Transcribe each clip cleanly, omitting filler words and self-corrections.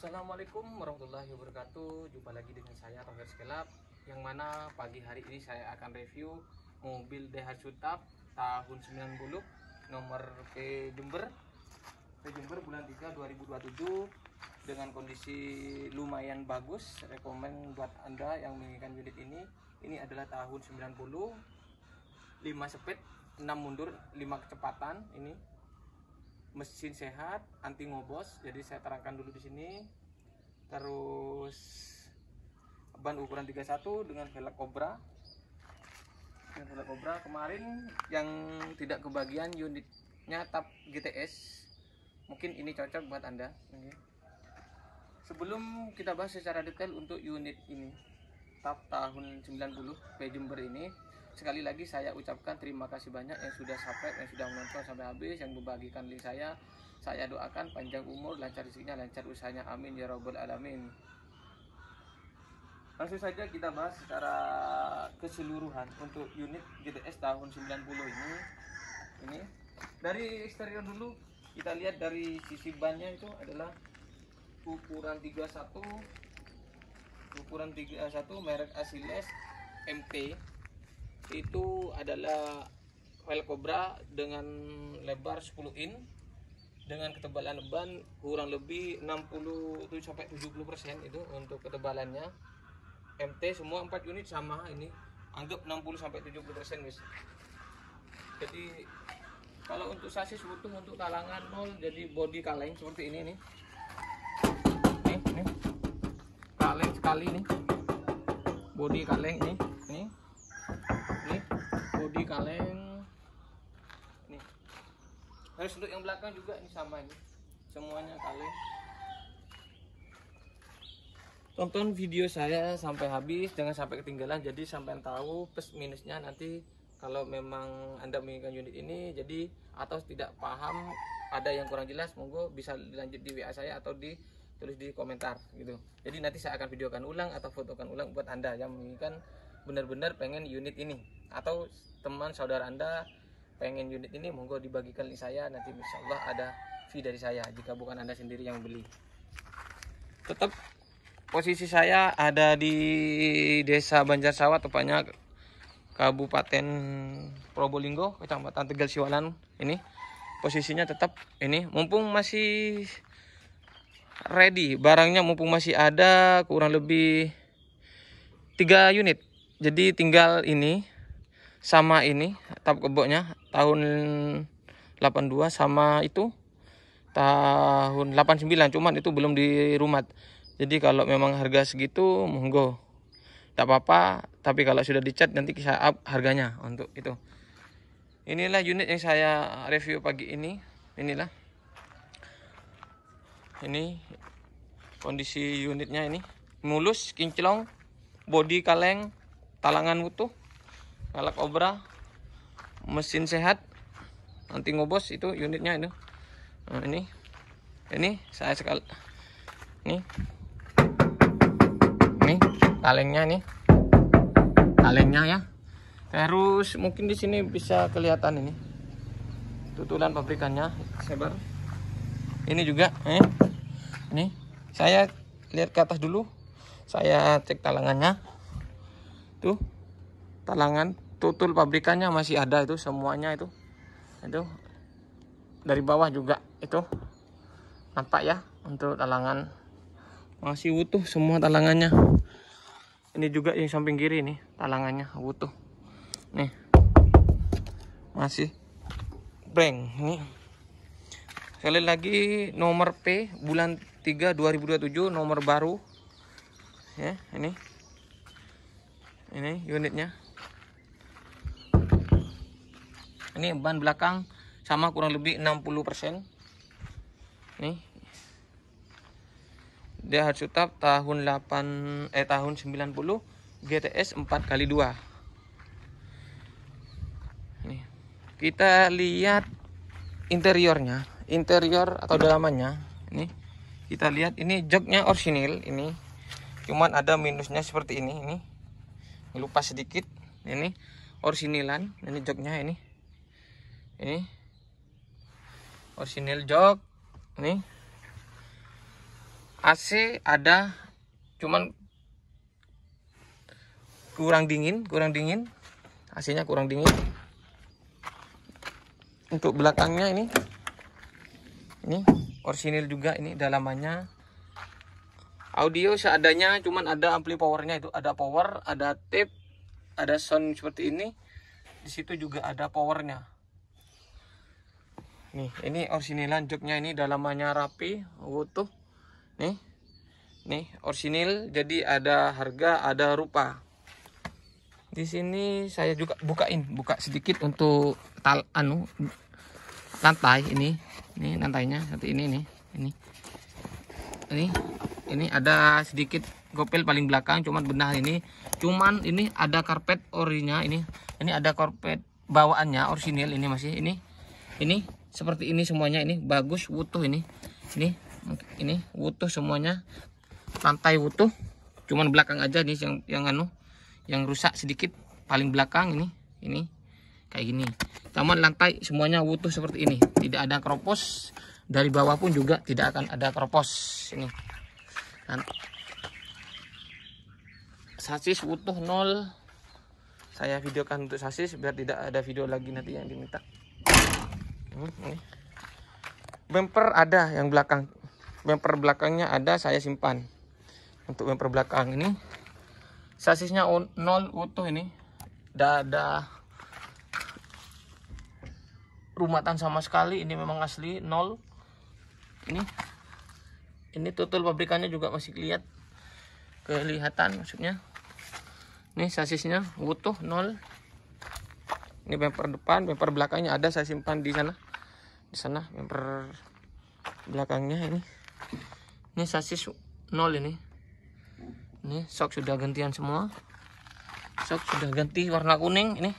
Assalamualaikum warahmatullahi wabarakatuh. Jumpa lagi dengan saya Tohir Skelap, yang mana pagi hari ini saya akan review mobil Daihatsu TAP tahun 90 nomor P Jember bulan 3 2027 dengan kondisi lumayan bagus. Rekomen buat Anda yang menginginkan unit ini. Ini adalah tahun 90, 5 speed, 6 mundur, 5 kecepatan. Ini mesin sehat, anti ngobos. Jadi saya terangkan dulu di sini. Terus ban ukuran 31 dengan velg Cobra. Kemarin yang tidak kebagian unitnya TAP GTS. Mungkin ini cocok buat Anda. Sebelum kita bahas secara detail untuk unit ini, TAP tahun 90 P Jember ini, sekali lagi saya ucapkan terima kasih banyak yang sudah subscribe, yang sudah menonton sampai habis, yang membagikan link saya. Saya doakan panjang umur, lancar rezekinya, lancar usahanya, amin ya rabbal alamin. Langsung saja kita bahas secara keseluruhan untuk unit GTS tahun 90 ini. Ini dari eksterior dulu, kita lihat dari sisi bannya itu adalah ukuran 31 merek Asiles MT. Itu adalah velg Cobra dengan lebar 10 in dengan ketebalan ban kurang lebih 60-70% itu untuk ketebalannya. MT semua 4 unit sama, ini anggap 60-70% guys. Jadi kalau untuk sasis butuh untuk talangan 0, jadi bodi kaleng seperti ini nih. Ini kaleng sekali nih. Bodi kaleng nih. Ini bodi kaleng nih. Harus untuk yang belakang juga ini sama, ini semuanya kaleng. Tonton video saya sampai habis, jangan sampai ketinggalan, jadi sampai tahu plus minusnya nanti kalau memang Anda menginginkan unit ini. Jadi atau tidak paham, ada yang kurang jelas, monggo bisa dilanjut di WA saya atau ditulis di komentar gitu. Jadi nanti saya akan videokan ulang atau fotokan ulang buat Anda yang menginginkan benar-benar pengen unit ini, atau teman saudara Anda pengen unit ini, monggo dibagikan link saya, nanti insya Allah ada fee dari saya jika bukan Anda sendiri yang beli. Tetap posisi saya ada di Desa Banjarsawah, tepatnya Kabupaten Probolinggo, Kecamatan Tegal Siwalan. Ini posisinya tetap ini, mumpung masih ready barangnya, mumpung masih ada kurang lebih 3 unit. Jadi tinggal ini sama ini TAP keboknya tahun 82 sama itu tahun 89, cuman itu belum di rumat. Jadi kalau memang harga segitu monggo, tidak apa-apa, tapi kalau sudah dicat nanti saya up harganya untuk itu. Inilah unit yang saya review pagi ini. Inilah ini kondisi unitnya, ini mulus, kinclong, bodi kaleng, talangan utuh, velg Cobra, mesin sehat, anti ngobos, itu unitnya itu. Nah, ini saya sekali ini kalengnya ya. Terus mungkin di sini bisa kelihatan ini tutulan pabrikannya sebar. Ini juga ini saya lihat ke atas dulu, saya cek talangannya tuh, talangan tutul pabrikannya masih ada itu semuanya, itu dari bawah juga itu nampak ya, untuk talangan masih utuh semua talangannya. Ini juga yang samping kiri nih, talangannya utuh nih, masih blank. Ini sekali lagi nomor P bulan 3 2027, nomor baru ya. Ini unitnya. Ini ban belakang sama kurang lebih 60%. Nih Daihatsu TAP tahun 90 GTS 4x2. Nih kita lihat interior atau dalamannya. Ini kita lihat, ini joknya orisinil, ini cuman ada minusnya seperti ini lupa sedikit. Ini orisinilan, ini joknya, ini orisinil jok. Ini AC ada, cuman kurang dingin, AC-nya kurang dingin. Untuk belakangnya ini orisinil juga, ini dalamannya. Audio seadanya, cuman ada ampli powernya, itu ada power, ada tape, ada sound seperti ini. Di situ juga ada powernya. Nih, ini orsinilan joknya, ini dalamannya rapi, utuh. Nih orsinil, jadi ada harga, ada rupa. Di sini saya juga buka sedikit untuk lantai ini lantainya seperti ini ini ada sedikit gopel paling belakang, cuman benar ini ada karpet orinya, ini ada karpet bawaannya orsinil, ini masih ini seperti ini semuanya, ini bagus utuh, ini utuh semuanya, lantai utuh, cuman belakang aja nih yang rusak sedikit, paling belakang ini kayak gini. Taman lantai semuanya utuh seperti ini, tidak ada keropos, dari bawah pun juga tidak akan ada keropos. Ini sasis utuh 0. Saya videokan untuk sasis biar tidak ada video lagi nanti yang diminta. Ini bumper ada yang belakang, bumper belakangnya ada, saya simpan. Untuk bumper belakang ini sasisnya 0 utuh, ini tidak ada rumatan sama sekali, ini memang asli 0. Ini tutul pabrikannya juga masih kelihatan maksudnya. Ini sasisnya utuh 0. Ini bumper depan, bumper belakangnya ada, saya simpan di sana bumper belakangnya. Ini sasis 0, ini sok sudah gantian semua, sok sudah ganti warna kuning. Ini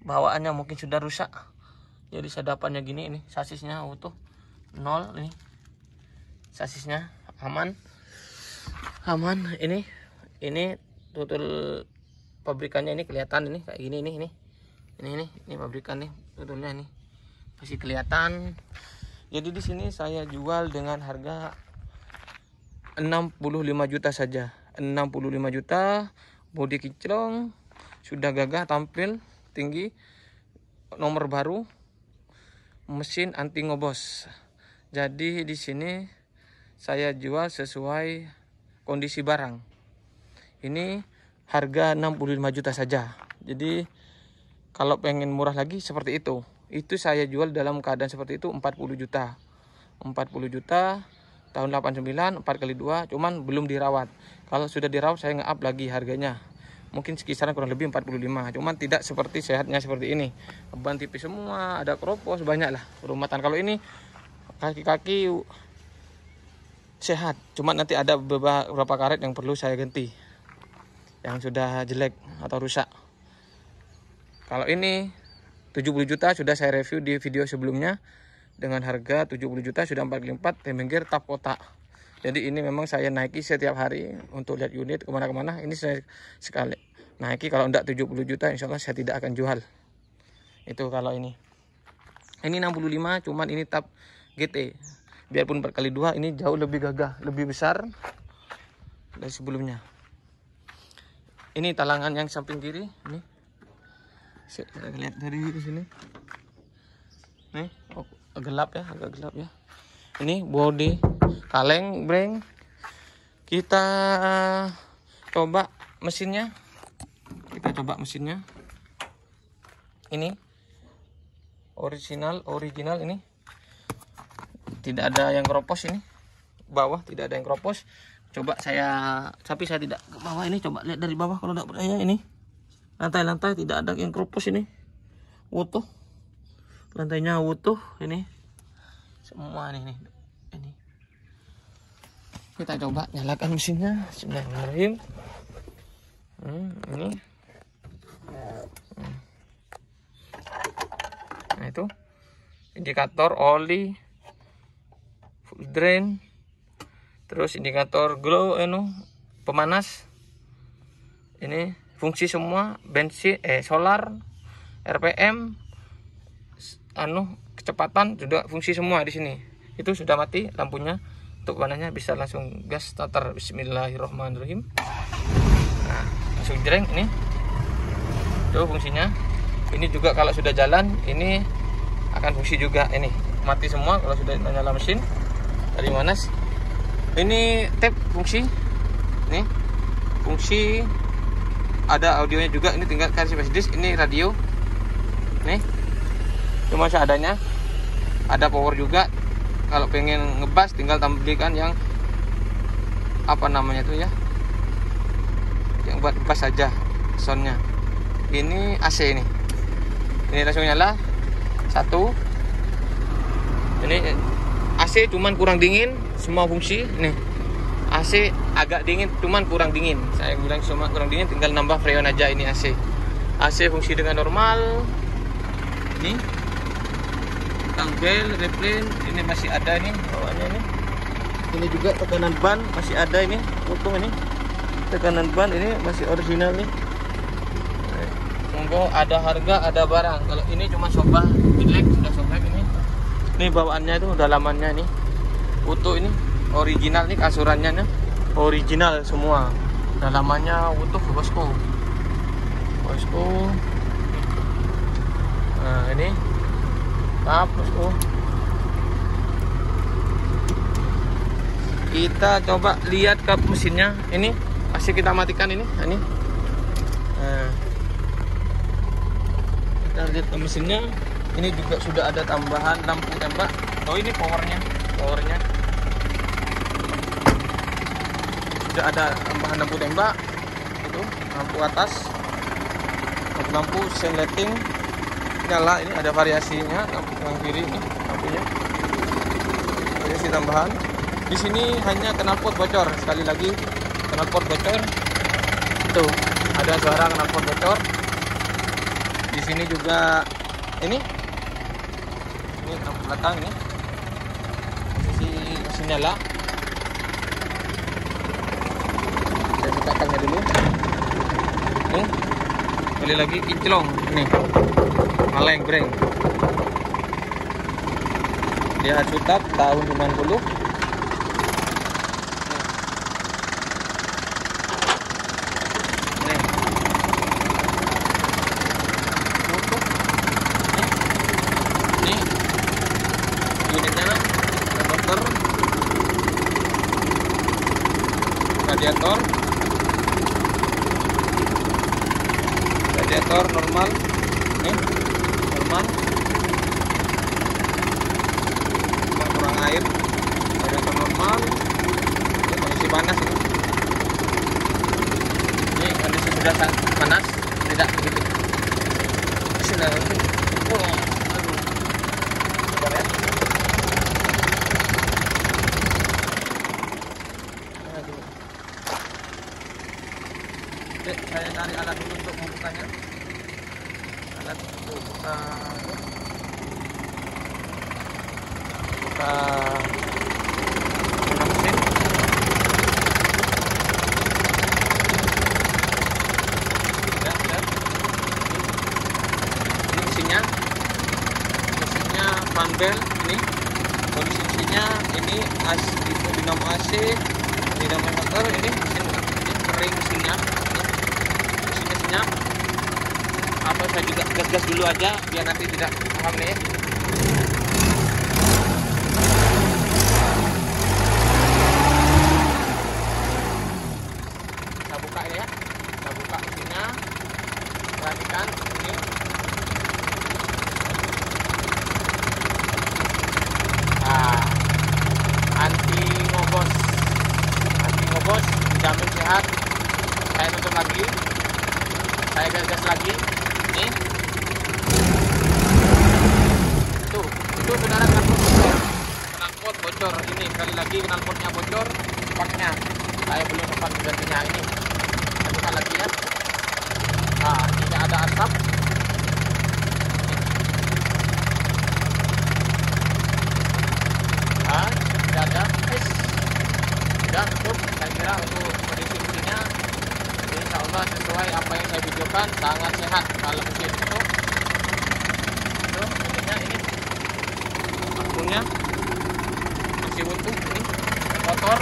bawaannya mungkin sudah rusak, jadi sedapannya gini. Ini sasisnya utuh 0, ini sasisnya aman. Ini tutul pabrikannya, ini kelihatan, ini kayak gini, ini pabrikan nih, tutulnya ini masih kelihatan. Jadi di sini saya jual dengan harga 65 juta saja. 65 juta, bodi kinclong, sudah gagah, tampil tinggi, nomor baru, mesin anti ngobos. Jadi di sini saya jual sesuai kondisi barang. Ini harga 65 juta saja. Jadi kalau pengen murah lagi seperti itu saya jual dalam keadaan seperti itu 40 juta. 40 juta tahun 89, 4x2, cuman belum dirawat. Kalau sudah dirawat saya nge-up lagi harganya. Mungkin sekisaran kurang lebih 45, cuman tidak seperti sehatnya seperti ini. Ban tipis semua, ada keropos, banyak lah rumatan. Kalau ini kaki-kaki sehat, cuman nanti ada beberapa karet yang perlu saya ganti, yang sudah jelek atau rusak. Kalau ini 70 juta sudah saya review di video sebelumnya, dengan harga 70 juta sudah 4x4 temengger tap kotak. Jadi ini memang saya naiki setiap hari untuk lihat unit kemana-kemana. Ini saya sekali naiki, kalau enggak 70 juta insya Allah saya tidak akan jual. Itu kalau ini 65, cuman ini tap GT, biarpun 4x2 ini jauh lebih gagah, lebih besar dari sebelumnya. Ini talangan yang samping kiri, ini saya lihat dari sini nih, gelap ya, agak gelap ya. Ini bodi kaleng breng. Kita coba mesinnya, ini original ini tidak ada yang keropos, ini bawah tidak ada yang keropos. Coba tapi saya tidak ke bawah, ini coba lihat dari bawah kalau tidak percaya. Ini lantai tidak ada yang keropos, ini utuh, lantainya utuh, ini semua ini. Kita coba nyalakan mesinnya. Bismillahirrahmanirrahim. Ini nah, itu indikator oli, full drain, terus indikator glow, pemanas. Ini fungsi semua, bensin, solar, RPM, kecepatan sudah fungsi semua di sini. Itu sudah mati lampunya, untuk warnanya bisa langsung gas starter. Bismillahirrahmanirrahim. Nah, langsung jreng ini. Tuh fungsinya. Ini juga kalau sudah jalan ini akan fungsi juga, ini mati semua kalau sudah nyala mesin. Dari mana? Ini tab fungsi. Nih. Fungsi ada audionya juga, ini tinggal kasih disk. Ini radio. Nih. Cuma seadanya. Ada power juga. Kalau pengen ngebas tinggal tambahkan yang apa namanya itu ya, yang buat bass saja soundnya. Ini AC ini langsung nyala satu. Ini AC cuman kurang dingin, semua fungsi. Nih AC agak dingin cuman kurang dingin, saya bilang semua kurang dingin, tinggal nambah freon aja. Ini AC fungsi dengan normal. Ini bel replane ini masih ada, ini bawaannya nih. Ini juga tekanan ban masih ada, ini utuh, ini tekanan ban ini masih original nih. Monggo, ada harga ada barang. Kalau ini cuma sobah jelek, sudah sobek ini. Ini bawaannya itu dalamannya nih utuh, ini original nih, kasurannya nih original semua, dalamannya utuh bosku. Nah ini bosku. Kita coba lihat ke mesinnya. Ini masih kita matikan ini. Nah, kita lihat ke mesinnya. Ini juga sudah ada tambahan lampu tembak. Oh ini powernya sudah ada tambahan lampu tembak. Itu lampu atas, lampu sen lighting nyala. Ini ada variasinya, lampu yang kiri ini lampunya variasi tambahan. Di sini hanya knalpot bocor, sekali lagi knalpot bocor. Tuh ada suara knalpot bocor. Di sini juga ini lampu belakang ini masih nyala. Saya bukakannya dulu. Nih kembali lagi kinclong ini. Maleng breng. Dia Sutab tahun 90. Ini unitnya motor, radiator normal. Nih normal, kurang air. Radiator normal, kondisi panas ini. Ini kondisi sudah panas, tidak begitu. Bismillahirrahmanirrahim. Sabar ya. Oke, saya cari alat dulu untuk membukanya. Alat untuk buka mesin. Ini mesinnya fan bel. Ini kondisi mesinnya, ini dinamo AC, dinamo motor. Ini mesin ini kering mesinnya. Apa saya juga gas dulu aja biar nanti tidak paham nih. Kita buka ini ya. Kita buka mesinnya. Perhatikan ini. Anti ngobos, dijamin sehat. Saya tutup lagi. Saya gas lagi. Ini tuh, itu saudara knalpot bocor. Ini kali lagi knalpotnya bocor, paknya saya belum sempat gantinya. Ini saya buka lagi ya. Nah, ini ada asap. Nah, tidak ada. Sudah cukup. Saya kira untuk kondisi mesinnya insyaallah sesuai apa yang saya videokan, sangat sehat. Kalau mesin itu ininya ini lampunya masih utuh, ini motor.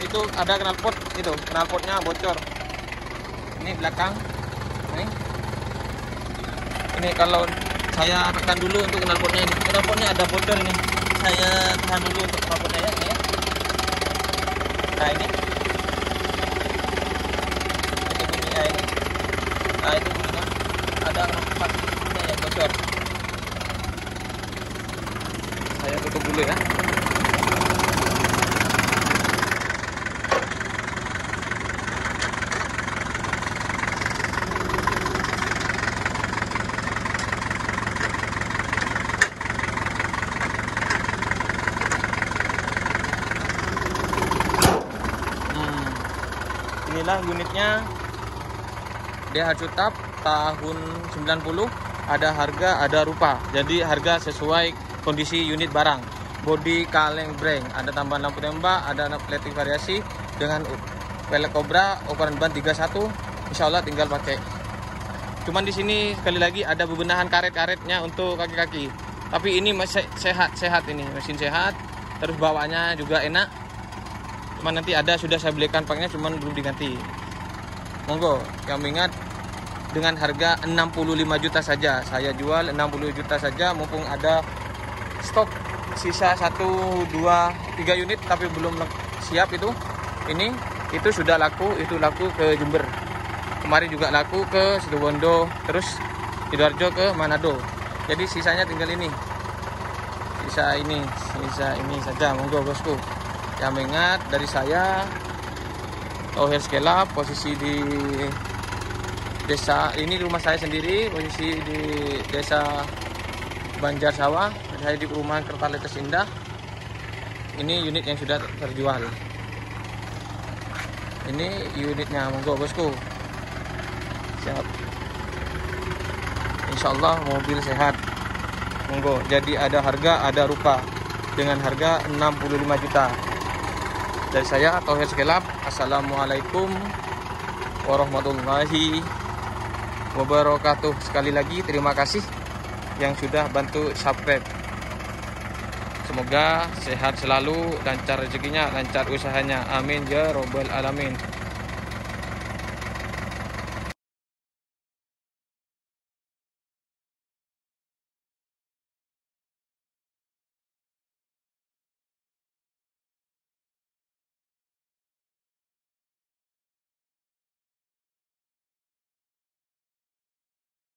Itu ada knalpot, itu knalpotnya bocor. Ini belakang. Ini kalau saya tekan dulu untuk knalpotnya ini. Knalpotnya ada bocor ini. Saya tahan dulu untuk knalpotnya ya, ini ya. Nah ini. Itu bunyinya ini. Nah itu bunyinya. Ada knalpotnya yang bocor. Saya tutup dulu ya. Inilah unitnya DH Cutap tahun 90. Ada harga, ada rupa. Jadi harga sesuai kondisi unit barang. Bodi kaleng breng, ada tambahan lampu tembak, ada plating variasi dengan velg Cobra, ukuran ban 31. Insya Allah tinggal pakai. Cuman di sini sekali lagi ada bebenahan karet-karetnya untuk kaki-kaki. Tapi ini masih sehat ini, mesin sehat. Terus bawaannya juga enak. Cuman nanti ada sudah saya belikan paknya, cuman belum diganti. Monggo, kami ingat dengan harga 65 juta saja. Saya jual 60 juta saja, mumpung ada stok sisa 1, 2, 3 unit tapi belum siap itu. Ini itu sudah laku, itu laku ke Jember. Kemarin juga laku ke Situbondo, terus Sidoarjo ke Manado. Jadi sisanya tinggal ini. Sisa ini saja, monggo bosku. Yang ingat dari saya, Tauhir Skela, posisi di desa ini, rumah saya sendiri, posisi di desa Banjar Sawah. Saya di perumahan Kertaletes Indah. Ini unit yang sudah terjual. Ini unitnya, monggo bosku. Siap. Insya Allah mobil sehat. Monggo. Jadi ada harga, ada rupa. Dengan harga 65 juta. Dari saya Tauhir Skela. Assalamualaikum warahmatullahi wabarakatuh. Sekali lagi terima kasih yang sudah bantu subscribe. Semoga sehat selalu, lancar rezekinya, lancar usahanya. Amin ya robbal alamin.